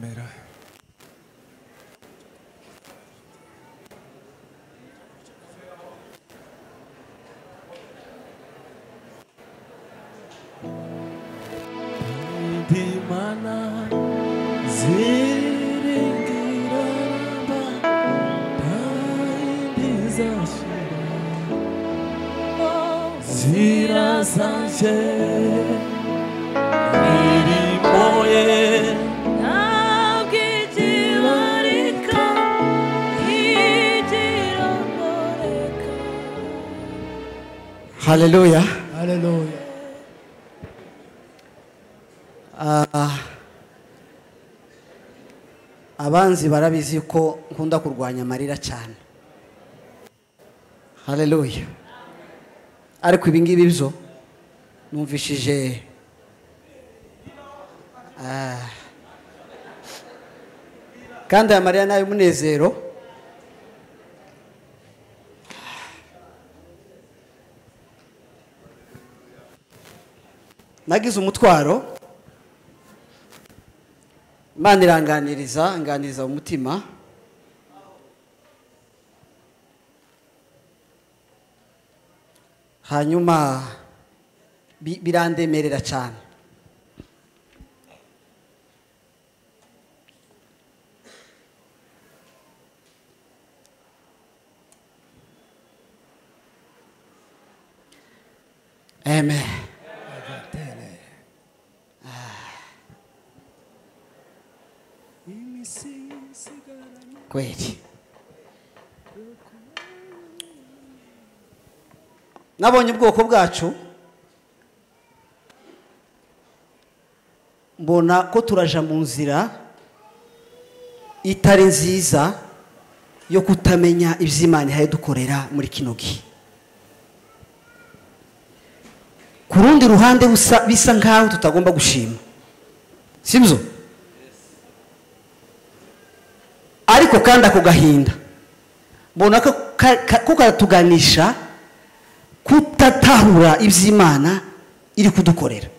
komera. Dimana ziringira baindizashira zirazanje mirimoye nabwijibarika ijiramoreka. Hallelujah. Hallelujah. Abanzi barabizi ko nkunda kurwanya amarira cyane. Hallelujah. Ariko ibingibi byo numvishije kandi amarira nayo munezero. Nagize umutwaro Imana iranganiriza umutima, hanyuma birandemerera cyane. Amen. Kweli nabonye ubwoko bwacu, mbona ko turaja mu nzira itari nziza yo kutamenya iby'Imana ihaye dukorera muri kino gihe. Ku rundi ruhande bisa nkaho tutagomba gushima, sibyo? Ariko kandi ako gahinda mbona ko katuganisha kutatahura iby'Imana iri kudukorera.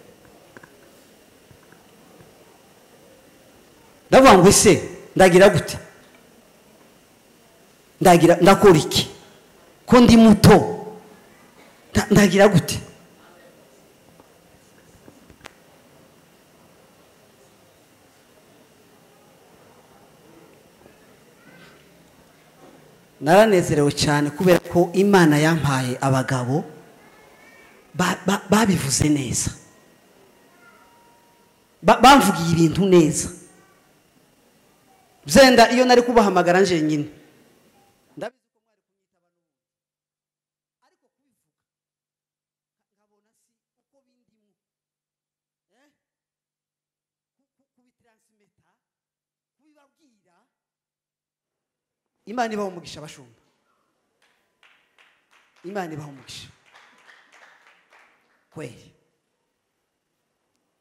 Ndavuga ngo ese ndagira gute? Ndakora iki? Ko ndi muto ndagira gute? Naranezerewe cyane kubera ko Imana yampaye abagabo babivuze neza, bamvugiye ibintu neza. Zenda iyo nari kubahamagara nje nyine ndabizi ko mwari kunyitaba ariko kubivuga nkabona si uko bindimo kubitransmeta kubibabwira. Imana ibaho umugisha bashumba, Imana ibaho umugisha kweli.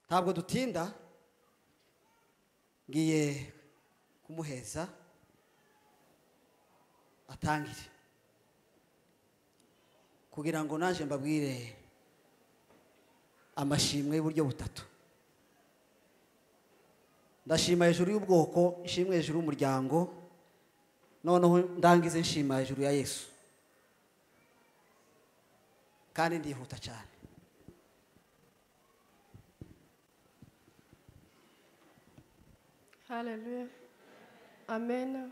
Ntabwo dutinda, ngiye kumuheza atangire kugira ngo naje mbabwire amashimwe y'uburyo butatu. Ndashima hejuru y'ubwoko, ishimwe hejuru y'umuryango, noneho ndangize nshima hejuru ya Yesu, kandi ndihuta cyane. Hallelujah. Amen.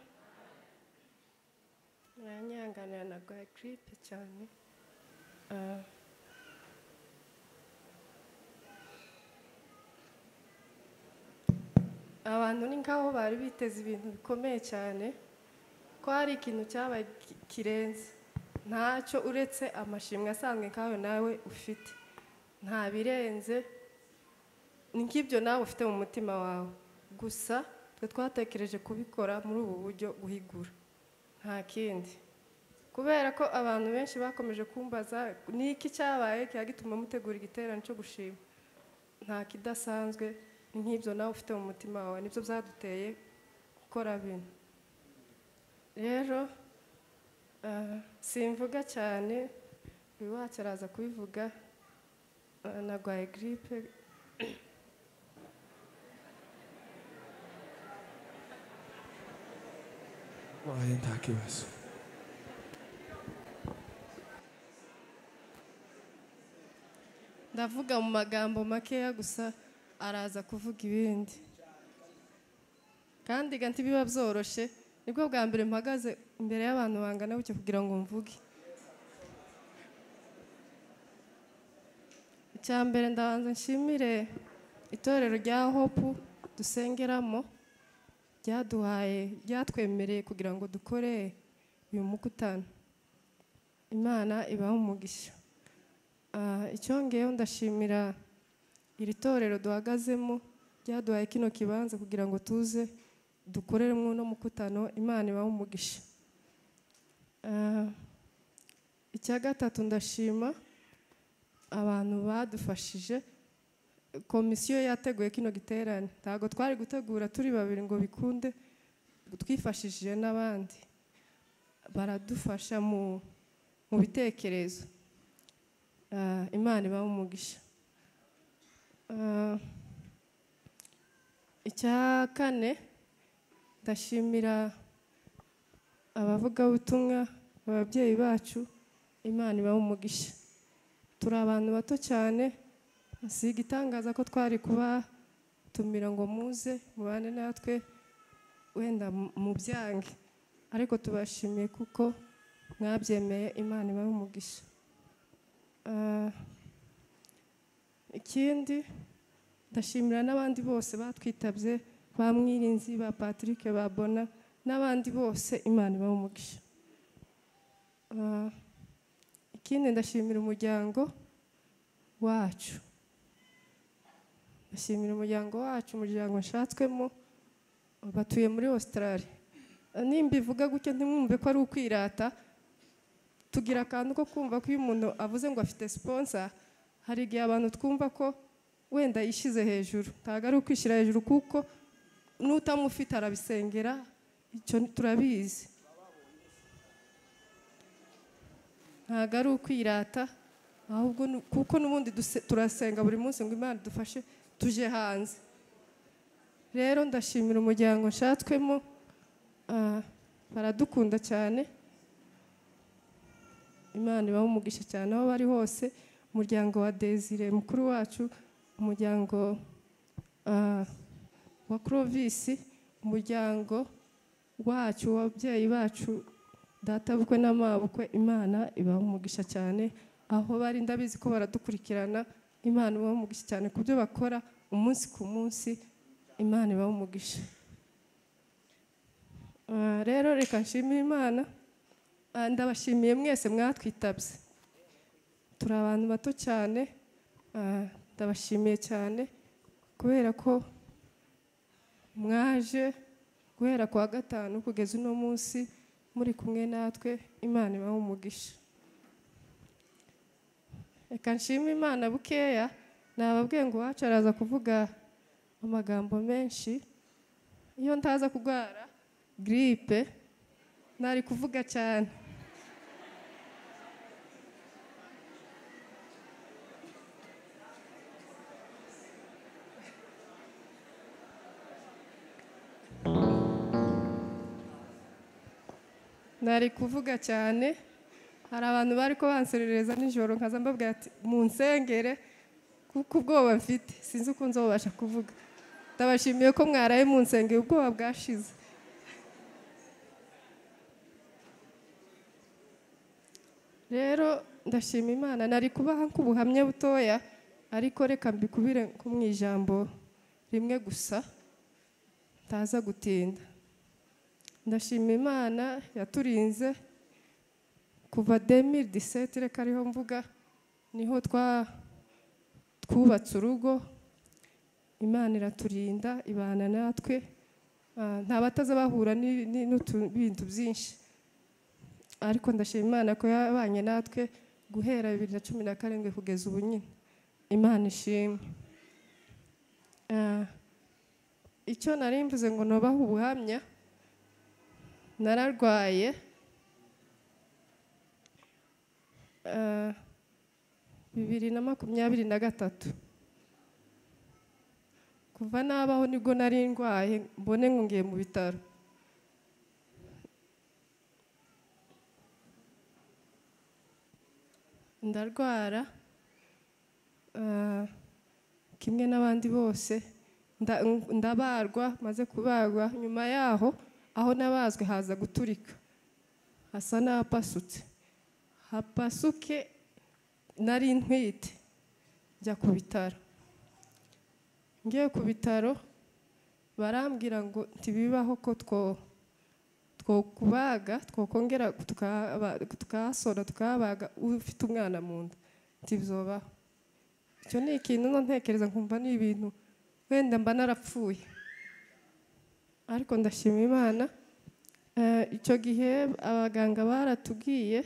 Nanyangana na gwa gripe cyane. Abantu ni nkaho bari biteze ibintu bikomeye cyane, ko hari ikintu cyabaye kirenze. Ntacyo uretse amashimwe asanzwe kawe nawe ufite, nta birenze. Ni nk'ibyo nawe ufite mu mutima wawe, gusa twe twatekereje kubikora muri ubu buryo guhigura, nta kindi. Kubera ko abantu benshi bakomeje kumbaza niki cyabaye kiya gituma mutegura igiterane cyo gushima, nta kidasanzwe. Ni nk'ibyo nawe ufite mu mutima wawe, nibyo byaduteye gukora bino. Rero simvuga cyane, uyu wacu araza kubivuga. Nagwaye gripe waye nta kibazo. ndavuga mu magambo makeya gusa araza kuvuga ibindi kandi ga ntibiba byoroshe nibwo bwa mbere mpagaze imbere y'abantu bangana gutyo kugira ngo mvuge. icya mbere ndabanza nshimire itorero rya Hope dusengeramo ryatwemereye kugira ngo dukore uyu mukutano. Imana ibaho umugisha. Icyongeyeho ndashimira iri torero duhagazemo ryaduhaye kino kibanza kugira ngo tuze dukoreremo no mukutano. Imana ibaho umugisha. icya gatatu ndashima abantu badufashije. Komisiyo yateguye kino giterane ntago twari gutegura turi babiri ngo bikunde, twifashishije n'abandi baradufasha mu bitekerezo. Imana ibaho umugisha. icya kane ndashimira abavugabutumwa, ababyeyi bacu. Imana ibaho umugisha. Turi abantu bato cyane, si igitangaza ko twari kubatumira ngo muze mubane natwe wenda mu byange, ariko tubashimiye kuko mwabyemeye. Imana ibaho umugisha. ikindi ndashimira n'abandi bose batwitabye, ba Mwirinzi, ba Patrick, ba Bona n'abandi bose. Imana ibaho umugisha. ikindi ndashimira umuryango wacu. Ndashimira umuryango wacu, umuryango nshatswemo, batuye muri Australia. Nimba ivuga gutya ntimwumve ko ari ukwirata, tugira akantu ko kumva ko iyo umuntu avuze ngo afite sponsor, hari igihe abantu twumva ko wenda yishize hejuru. Ntabwo ari ukwishyira hejuru kuko n'utamufite arabisengera, icyo turabizi. Ntabwo ari ukwirata, ahubwo kuko n'ubundi turasenga buri munsi ngo Imana dufashe tuje hanze. Rero ndashimira umuryango nshatswemo, baradukunda cyane. Imana ibaho umugisha cyane aho bari hose. Umuryango wa Desire mukuru wacu, umuryango wa Clovis, umuryango wacu w'ababyeyi bacu, data bukwe n'amabukwe. Imana ibaho umugisha cyane aho bari, ndabizi ko baradukurikirana. Imana ibaho umugisha cyane ku byo bakora umunsi ku munsi. Imana ibaho umugisha. Rero reka nshimire Imana. Ndabashimiye mwese mwatwitabye. Turi abantu bato cyane, ndabashimiye cyane kubera ko mwaje guhera ku wa gatanu kugeza uno munsi muri kumwe natwe. Imana ibaho umugisha. Reka nshimire Imana bukeya. Nababwiye ngo wacu araza kuvuga amagambo menshi. Iyo ntaza kurwara gripe nari kuvuga cyane. Nari kuvuga cyane. Hari abantu bari ko banserereza nijoro nkaza mbabwira ati munsengere kuko ubwoba mfite sinzi uko nzobasha kuvuga. Ndabashimiye ko mwaraye munsengeye, ubwoba bwashize. Rero ndashima Imana. Nari kubaha nk'ubuhamya butoya, ariko reka mbikubire nko mu ijambo rimwe gusa ndaza gutinda. Ndashima Imana yaturinze kuva 2017, reka ariho mvuga, niho twubatse urugo. Imana iraturinda, ibana natwe. Nta bataza bahura n'ibintu byinshi, ariko ndashima Imana ko yabanye natwe guhera 2017 kugeza ubu nyine. Imana ishimwe. Icyo nari mvuze ngo nobaho ubuhamya, nararwaye 2023. Kuva nabaho nibwo nari ndwaye mbone ngiye mu bitaro. ndarwara kimwe n'abandi bose, ndabarwa, maze kubagwa. Nyuma yaho aho nabazwe haza guturika, hasa n'ahapasutse, hapasuke nari ntwite, njya ku bitaro. Ngiye ku bitaro barambwira ngo ntibibaho ko twokubaga, twokongera tukahasora tukabaga ufite umwana mu nda, ntibyobaho. Icyo ni ikintu ntekereza nkumva ni ibintu wenda mba narapfuye, ariko ndashima Imana. Icyo gihe abaganga baratubwiye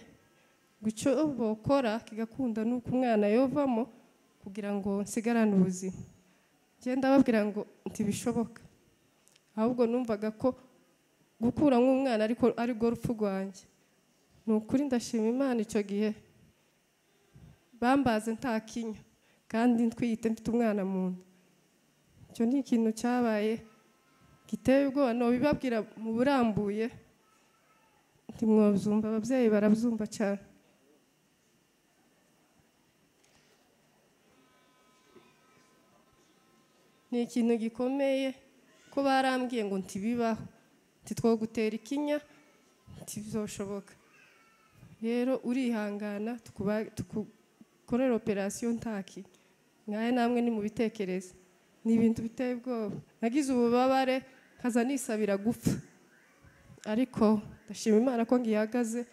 icyo bokora kigakunda nuko umwana yovamo kugira ngo nsigarane ubuzima. Ngenda babwira ngo ntibishoboka, ahubwo numvaga ko gukura nk'umwana ariko ari rwo rupfu rwanjye. Ni ukuri ndashima Imana, icyo gihe bambaze nta kinya kandi ntwite mfite umwana mu nda. Icyo ni ikintu cyabaye giteye ubwoba, nobibabwira mu burambuye ntimwobyumva, ababyeyi barabyumva cyane. Ni ikintu gikomeye ko barambwiye ngo ntibibaho, ntitwogutera ikinya, ntibizoshoboka. Rero urihangana tukukorera operasiyo ntaki mwaye, namwe ni mu bitekereza. Ni ibintu biteye ubwoba, nagize ububabare nkaza nisabira gupfa, ariko ndashima Imana ko ngihagaze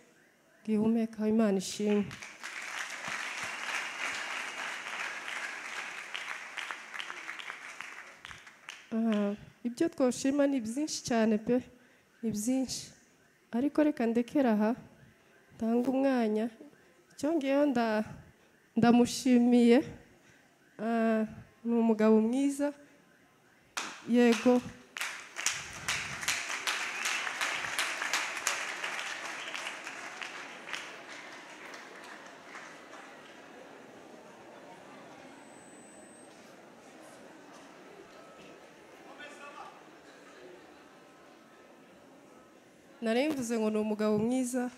ngihumeka. Imana ishimwe. Ibyo twoshima ni byinshi cyane pe, ni byinshi, ariko reka ndekera aha tanga umwanya. Cyongeyeho ndamushimiye, ni umugabo mwiza, yego. Narimvuze ngo ni umugabo mwiza,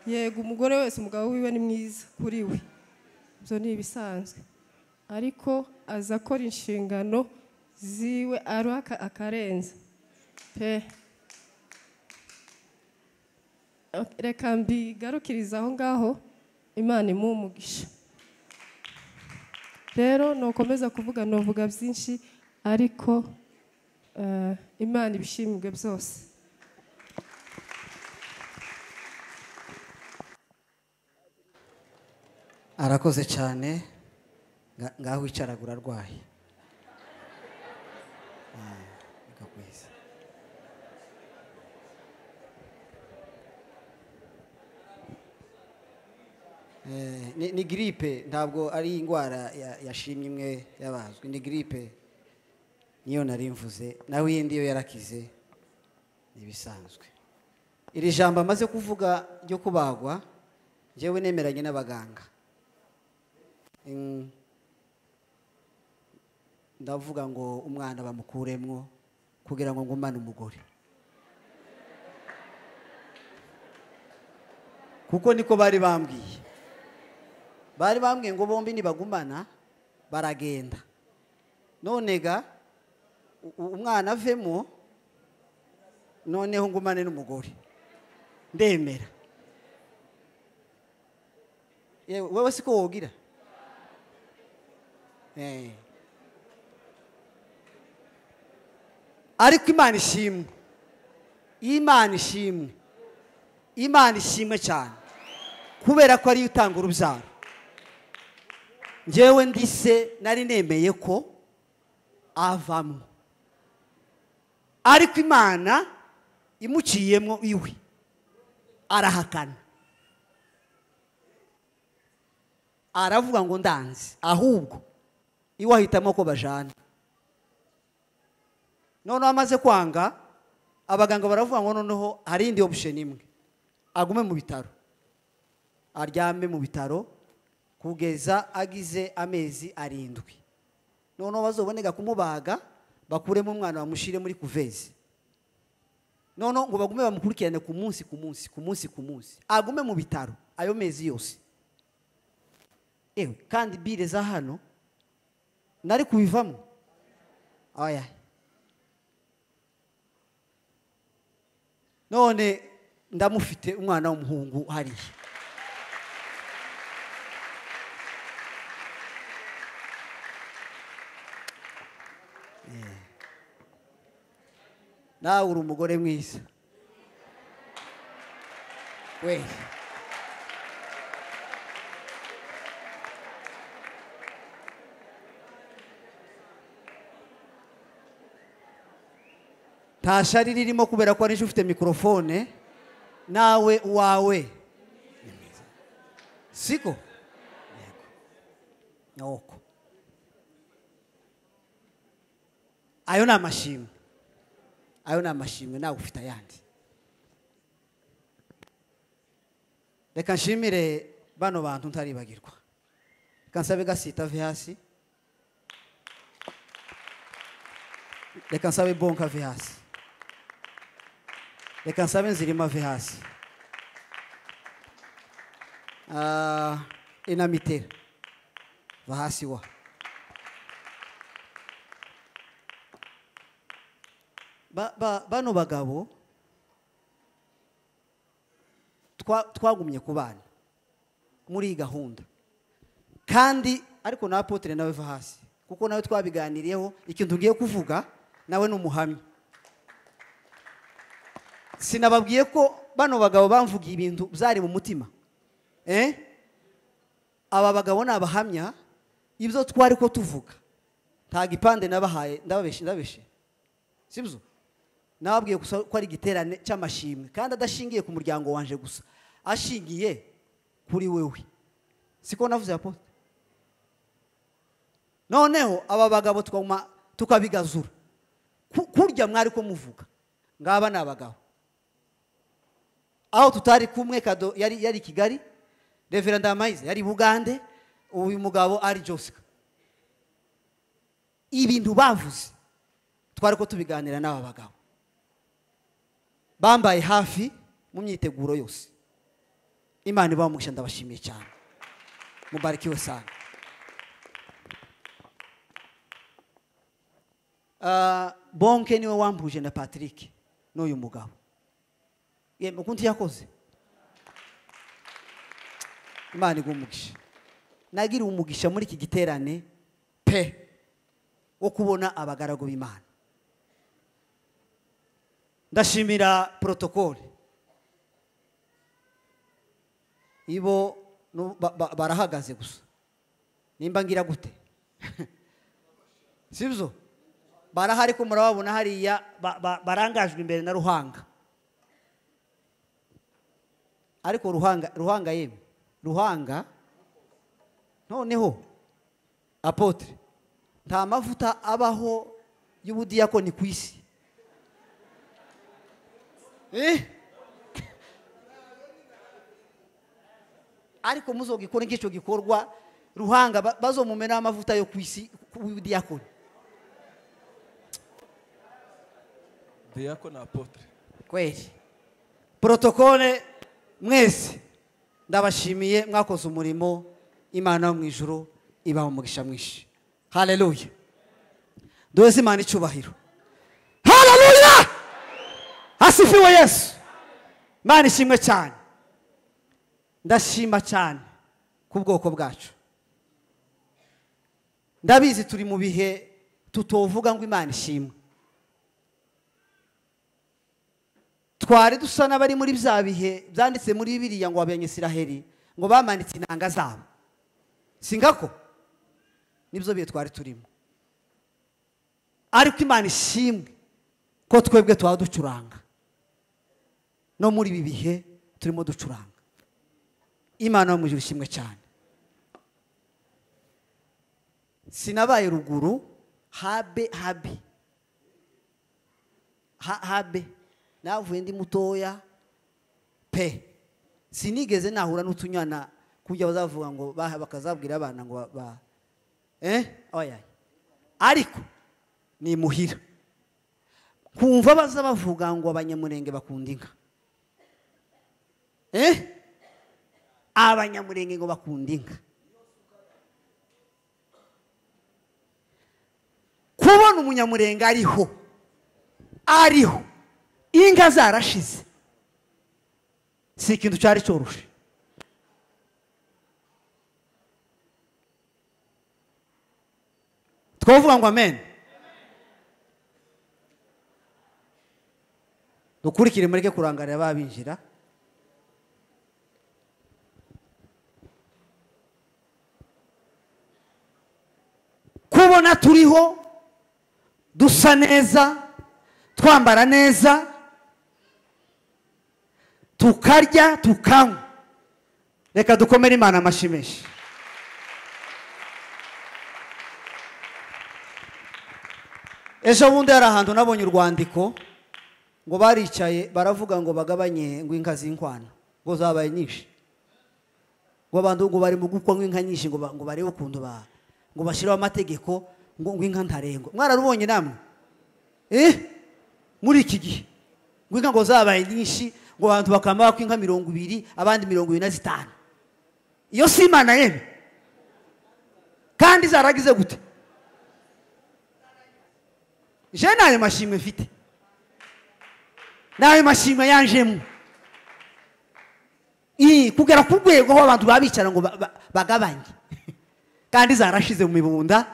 yego. Umugore wese umugabo wiwe ni mwiza kuri we, ibyo ni ibisanzwe, ariko aza akora inshingano ziwe aruhaka akarenza pe. Reka mbigarukiriza aho ngaho, Imana imuhe umugisha. Rero nukomeza kuvuga novuga byinshi, ariko Imana ibishimirwe byose. Arakoze cyane, ngaho wicaraga urarwaye. Ni gripe, ntabwo ari indwara yashimye imwe yabazwe. Ni gripe niyo narimvuze, nawe yindi yo yarakize, ibisanzwe. Iri jambo amaze kuvuga ryo kubagwa, njyewe nemeranye n'abaganga. Ndavuga ngo umwana bamukuremwo kugira ngo ngumane umugore, kuko niko bari bambwiye. Bari bambwiye ngo bombi nibagumana baragenda, none ga umwana avemo, noneho ngumane n'umugore. Ndemera. Yewe wewe siko wogira. Ariko Imana ishimwe, Imana ishimwe, Imana ishimwe cyane, kubera ko ari utanga urubyaro. Njyewe ndise nari nemeye ko avamo, ariko Imana imuciyemo iwe arahakana, aravuga ngo ndanze, ahubwo iwe ahitamo ko bajana. Noneho amaze kwanga, abaganga baravuga ngo noneho hari indi option imwe, agume mu bitaro, aryame mu bitaro kugeza agize amezi 7. Noneho bazoboneka kumubaga, bakuremo umwana bamushire muri kuvezi. Noneho ngo bagume bamukurikirane ku munsi, agume mu bitaro ayo mezi yose. ewe kandi bire za hano nari kubivamo oya none ndamufite umwana w'umuhungu hariya nawe uri umugore mwiza we nta shari ririmo kubera ko ari ufite mikrofone nawe wawe siko yego ayo ni amashimwe nawe ufite ayandi reka nshimire bano bantu ntaribagirwa reka nsabe Gasita ave hasi reka nsabe Bonka ave hasi reka nsabe Nzirima ave hasi Inamitera va hasi wa bano bagabo twagumye kubana muri gahunda kandi ariko na Apotre nawe va hasi kuko nawe twabiganiriyeho ikintu ngiye kuvuga nawe n'umuhamya sinababwiye ko bano bagabo bamvugiye ibintu byari mu mutima aba bagabo nabahamya ibyo twari ko tuvuga nta gipande nabahaye ndabeshe sibyo nababwiye ko ari igiterane cy'amashimwe kandi adashingiye ku muryango wanje gusa ashingiye kuri wewe siko navuze Apotre noneho aba bagabo tukabigazura kurya mwari ko muvuga ngaba nabagabo aho tutari kumwe Kado yari Kigali Reverend Amayize yari Bugande uyu mugabo ari Josika ibintu bavuze twari ko tubiganira n'aba bagabo bambaye hafi mu myiteguro yose Imana ibamugisha ndabashimiye cyane mubarikiwe sana Bonke niwe wampuje na Patrick n'uyu mugabo mukunti yakoze Imana igumugisha nagira umugisha muri iki giterane pe wo kubona abagaragu b'Imana ndashimira protocole ibo barahagaze gusa nimba ngira gute sibyo barahari ko murababona hariya barangajwe imbere na Ruhanga ariko Ruhanga yemwe Ruhanga noneho Apotre nta mavuta abaho y'ubudiyakoni ku isi ariko muzogikora nk'icyo gikorwa Ruhanga bazomumena amavuta yo ku isi y'ubudiyakoni Diakoni Apotre kweli protocole mwese ndabashimiye mwakoze umurimo Imana yo mu ijuru ibaho umugisha mwinshi haleluya duheze Imana icyubahiro haleluya asifiwe Yesu Imana ishimwe cyane ndashima cyane ku bwoko bwacu ndabizi turi mu bihe tutovuga ngo Imana ishimwe twari dusa n'abari muri bya bihe byanditse muri Bibiliya ngo Abanyisiraheli ngo bamanitse inanga zabo singako nibyo bihe twari turimo ariko Imana ishimwe ko twebwe tuba ducuranga no muri ibi bihe turimo ducuranga Imana yo mu ijuru ishimwe cyane sinabaye ruguru habe navuye ndi mutoya pe sinigeze nahura n'utunyana kujya bazavuga ngo bakazabwira abana ngo oya ariko ni muhira kumva baza bavuga ngo Abanyamurenge bakunda inka Abanyamurenge ngo bakunda inka kubona umunyamurenge ariho inka zarashize si ikintu cyari cyoroshe. Twavuga ngo amen. Dukurikire mureke kurangarira babinjira. Kubona turiho dusa neza, twambara neza, tukarya tukanywa, reka dukomere Imana amashyi menshi. Ejo bundi hari ahantu nabonye urwandiko ngo baricaye baravuga ngo bagabanye ngo inka z'inkwano ngo zabaye nyinshi, ngo abantu ngo bari mu gukwa nk'inka nyinshi ngo barebe ukuntu ngo bashyiraho amategeko ngo inka ntarengwa. Mwararubonye namwe muri iki gihe ngo inka ngo zabaye nyinshi ngo abantu bakamba ko inka 20 abandi 25. Iyo si Imana yeme kandi zaragize gute? Je nayo mashimwe mfite, nayo mashimwe yanjemo kugera ku rwego aho abantu babicara ngo bagabanye kandi zarashize mu mibunda.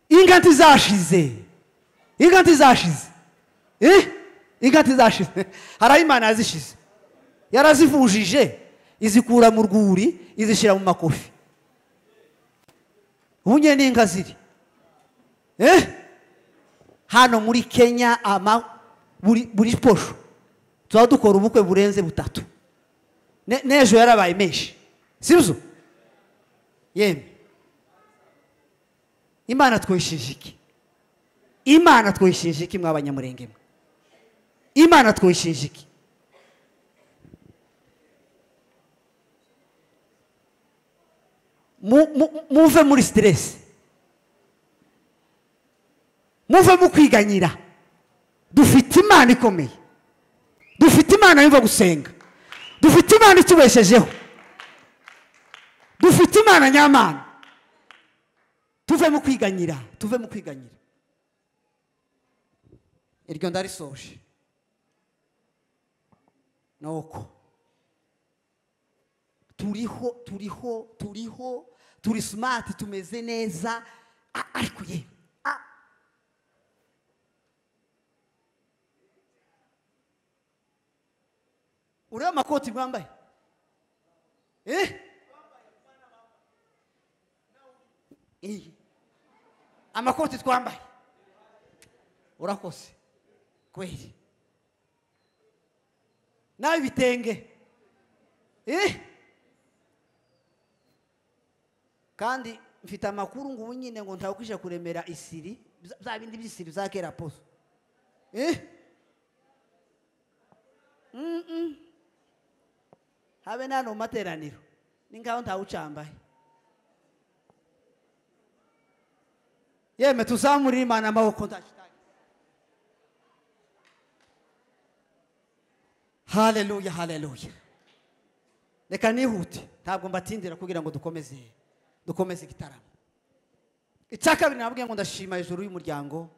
Inka ntizashize hari Imana yazishize, yarazivujije izikura mu rwuri izishyira mu makofi. Unye n'inka ziri hano muri Kenya buri posho tuba dukora ubukwe burenze 3 n'ejo yarabaye menshi sibyo yemwe. Imana twishije iki? Imana twishije iki mw'abanyamurenge mwe? Imana twishije iki? Muve muri stress, muve mu kwiganyira. Dufite Imana ikomeye, dufite Imana yumva gusenga, dufite Imana itubeshejeho, dufite Imana nyamana. Tuve mu kwiganyira, tuve mu kwiganyira. Iryo ndarisoje nuko turi smart, tumeze neza, ariko ye ureba amakoti mwambaye amakoti twambaye urakose kweli, nawe ibitenge kandi mfite amakuru ngo nyine ngo ntakwisha kuremera isiri za bindi by'isiri za kera poso habe nano materaniro ningaho ntawucambaye. Yeme tuzamurira Imana amaboko ndashitanye. Haleluya, haleluya. Reka nihute ntabwo mbatindira kugira ngo dukomeze igitaramo. Icyakabiri nabwiye ngo ndashima ijuru y'umuryango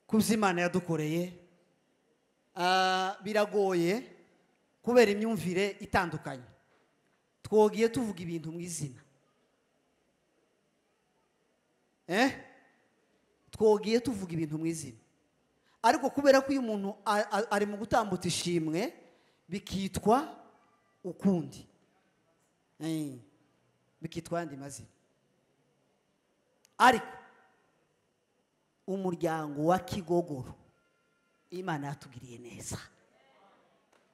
kuzimana yadukoreye. Biragoye kubera imyumvire itandukanye, twogiye tuvuga ibintu mu izina twogiye tuvuga ibintu mu izina, ariko kubera ko uyu muntu ari mu gutambutsa ishimwe bikitwa ukundi, bikitwa andi mazina. Ariko umuryango wa Kigogoro Imana yatugiriye neza,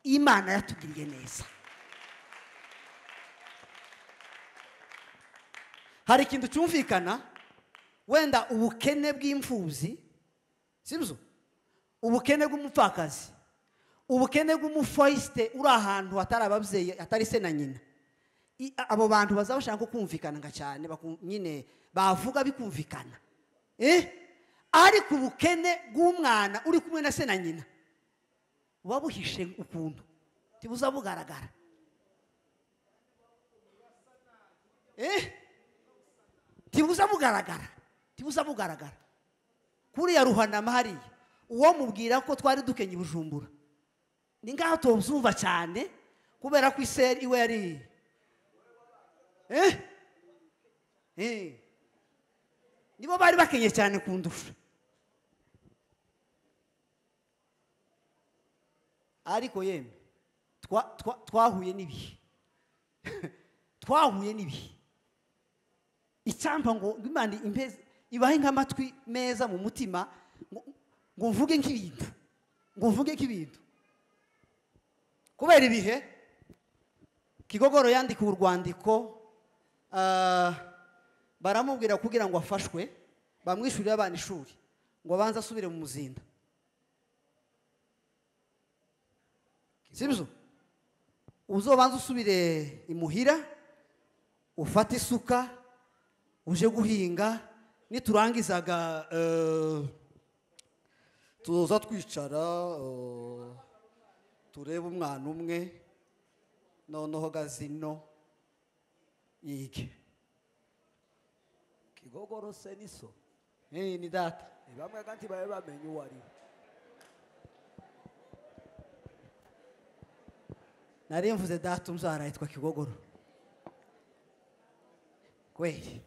Imana yatugiriye neza. Hari ikintu cyumvikana, wenda ubukene bw'imfuzi sibyo, ubukene bw'umupfakazi, ubukene bw'umufoiste uri ahantu hatari ababyeyi, hatari se na nyina. Abo bantu bazabashaka kumvikana cyane, nyine bavuga bikumvikana. Ariko ubukene bw'umwana uri kumwe na se na nyina wabuhishe ukuntu tibuza bugaragara. tibuza bugaragara kuriya ruhanama hariya uwo mubwira ko twari dukenye Bujumbura ni ngaho tubuzumva cyane kubera ko iseri iwe yari nibo bari bakenye cyane kundusha ariko yemwe twahuye n'ibihe icyampa ngo Imana impeze ibahe nk'amatwi meza mu mutima ngo mvuge nk'ibintu kubera ibihe Kigogoro yandika urwandiko baramubwira kugira ngo afashwe bamwishyurire abana ishuri ngo abanze asubire mu muzinda sibyo uzobanza usubire imuhira ufate isuka uje guhinga niturangizaga tuza twicara turebe umwana umwe noneho gazino yige Kigogoro se niso ni data bamwe kandi babe bamenye uwo ari nari mvuze data umzara yitwa Kigogoro kweli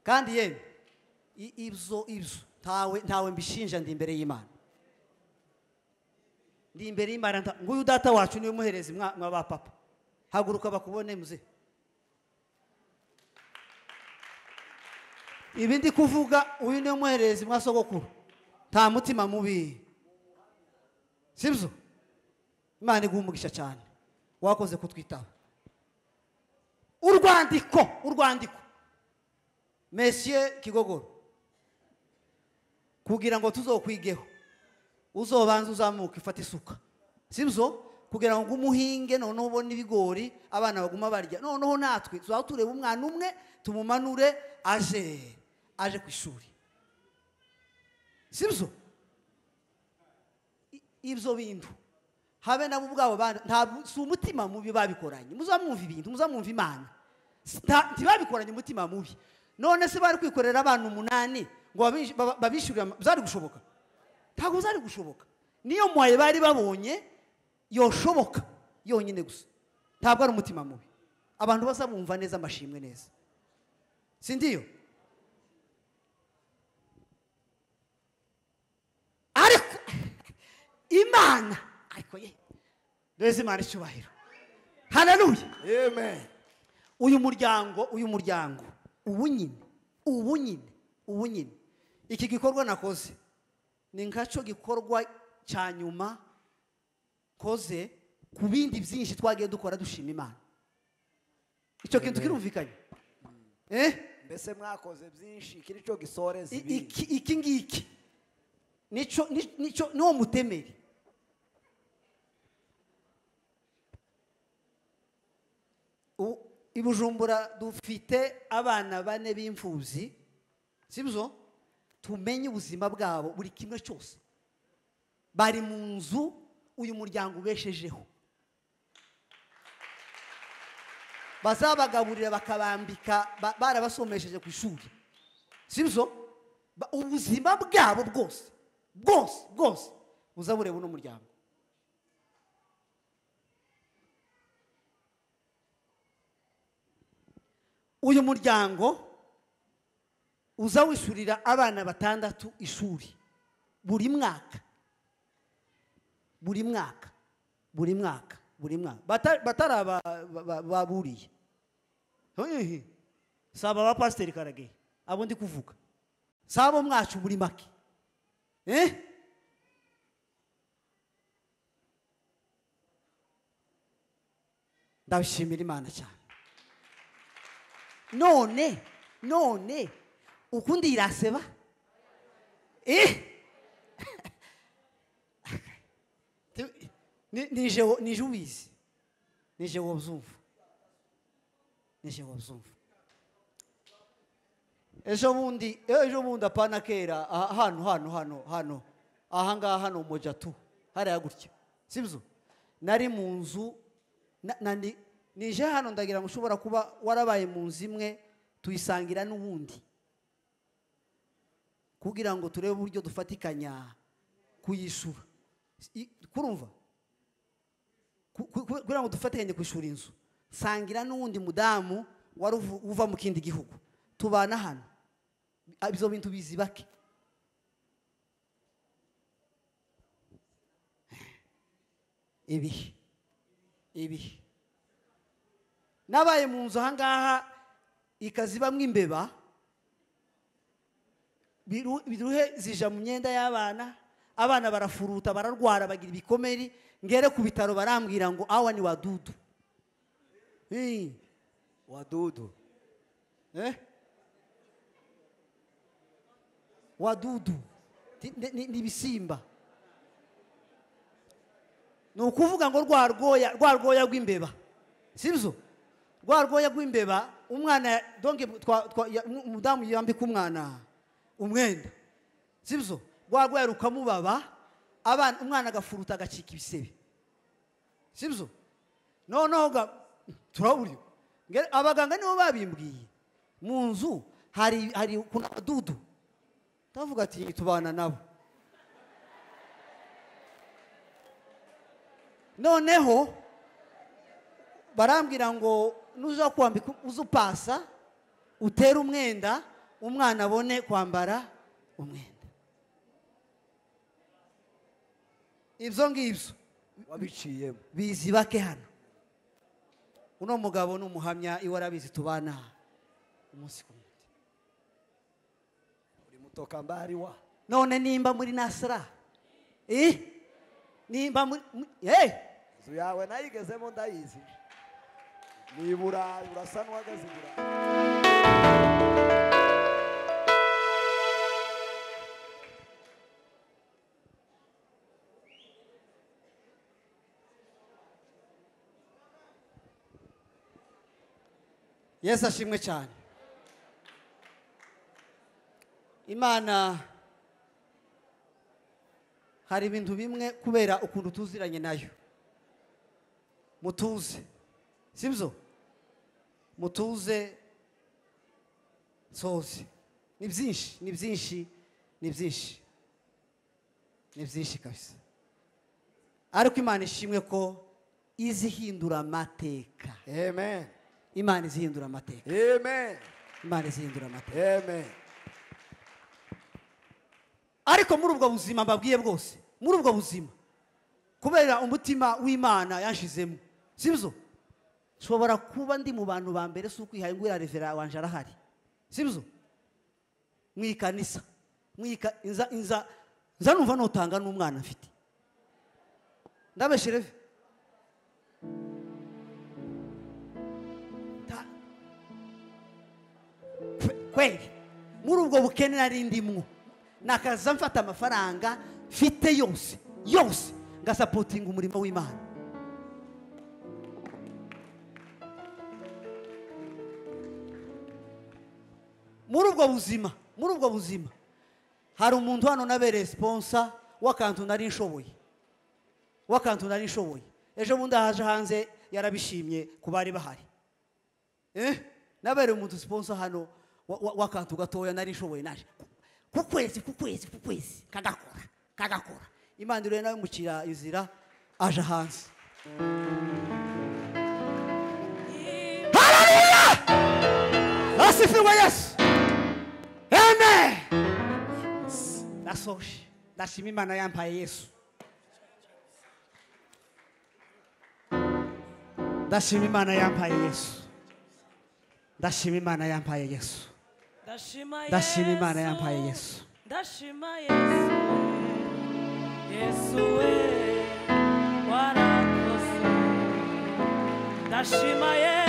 kandi yemwe ibyo ntawe mbishinja ndi imbere y'Imana nguyu data wacu niwe muherezi mwa ba papa haguruka bakubone muze ibi ndi kuvuga uyu niwe muherezi mwa sogokuru nta mutima mubi sibyo Imana iguha umugisha cyane wakoze kutwitaba urwandiko Monsieur Kigogoro kugira ngo tuzokwigeho uzobanza uzamuka ifata isuka sibyo kugira ngo umuhinge noneho ubone ibigori abana baguma barya noneho natwe tuzaba tureba umwana umwe tumumanure aje ku ishuri sibyo ibyo bintu habe nabo ubwabo nta si umutima mubi babikoranye muzamwumva ibintu muzamwumva Imana ntibabikoranye umutima mubi none se bari kwikorera abantu 8 ngo babishyurira byari gushoboka ntabwo byari gushoboka niyo mwaye bari babonye yoshoboka yonyine gusa ntabwo ari umutima mubi abantu bazabumva neza amashimwe neza sindiyo ariko Imana ariko reze Imana icyubahiro haleluya amen uyu muryango ubu nyine iki gikorwa nakoze ni nkaco gikorwa cya nyuma koze ku bindi byinshi twagiye dukora dushima Imana icyo kintu kirumvikanye mbese mwakoze byinshi kiri cyo gisoreza ibindi iki ngiki nico no mutemeri i Bujumbura dufite abana 4 b'imfuzi sibyo tumenye ubuzima bwabo buri kimwe cyose bari mu nzu uyu muryango ubeshejeho bazabagaburira bakabambika barabasomesheje ku ishuri sibyo ubuzima bwabo bwose buzabureba uno muryango uyu muryango uza wishyurira abana 6 ishuri buri mwaka bataraba baburiye saba ba pasiteri Karage abo ndi kuvuga sabo mwacu buri make ndabishimira Imana cyane none ukundi iraseba nije ubizi nije wobyumva ejo bundi apana kera hano ahangaha hano moja tu hariya gutya sibyo nari mu nzu nije hano ndagira ngo ushobora kuba warabaye mu nzu imwe tuyisangira n'ubundi kugira ngo turebe uburyo dufatikanya kuyishura kurumva kugira ngo dufatikanye kwishura inzu sangira n'uwundi mudamu wari uva mu kindi gihugu tubana hano ibyo bintu bizibake ibi nabaye mu nzu ahangaha ikazibamwo imbeba biruhe zija mu myenda y'abana abana barafuruta bararwara bagira ibikomeri ngere ku bitaro barambwira ngo awa ni wadudu wadudu wadudu ni ibisimba ni ukuvuga ngo rwa rwoya rw'imbeba sibyo rwa rwoya rw'imbeba umwana donke umudamu yambika umwana umwenda sibyo rwa rwoya rukamubaba umwana agafuruta agacika ibisebe sibyo noneho turaburiye abaganga nibo babimbwiye mu nzu hari abadudu ndavuga ati tubana nabo noneho barambwira ngo nuza kwambika uzupasa utera umwenda umwana abone kwambara umwenda ibyo ngibyo wabiciyemo bizibake hano uno mugabo n'umuhamya iwe arabizi tubana umunsi ku munsi uri mutoka mbari wa none nimba muri nasara nimba muri inzu yawe nayigezemo ndayizi ni Burayi urasa n'uhagaze i Burayi Yesu ashimwe cyane Imana hari ibintu bimwe kubera ukuntu tuziranye nayo mutuze sibyo mutuze soze ni byinshi kabisa ariko Imana ishimwe ko izihindura amateka amen Imana izihindura amateka amen Imana izihindura amateka amen ariko muri ubwo buzima mbabwiye bwose muri ubwo buzima kubera umutima w'Imana yanshizemo sibyo shobora kuba ndi mu bantu ba mbere suko ihaye ngo irarevera wanje arahari sibyo mwikanisa inza numva notanga n'umwana mfite ndabeshereve kweli muri ubwo bukene nari ndimwo nakaza mfata amafaranga mfite yose ngasapotinga umurimo w'Imana muri ubwo buzima hari umuntu hano nabereye sponsor w'akantu nari nshoboye ejo bundi haje hanze yarabishimye ku bari bahari nabereye umuntu sponsor hano w'akantu gatoya nari nshoboye naje ku kwezi kagakora Imana iriwe nawe mukira izira aje hanze haleluya asifiwe Yesu amen nasoje ndashima Imana yampaye Yesu ndashima Imana yampaye Yesu ndashima Imana yampaye Yesu ndashima Imana yampaye Yesu ndashima Yesu Yesu we warakoze ndashima Yesu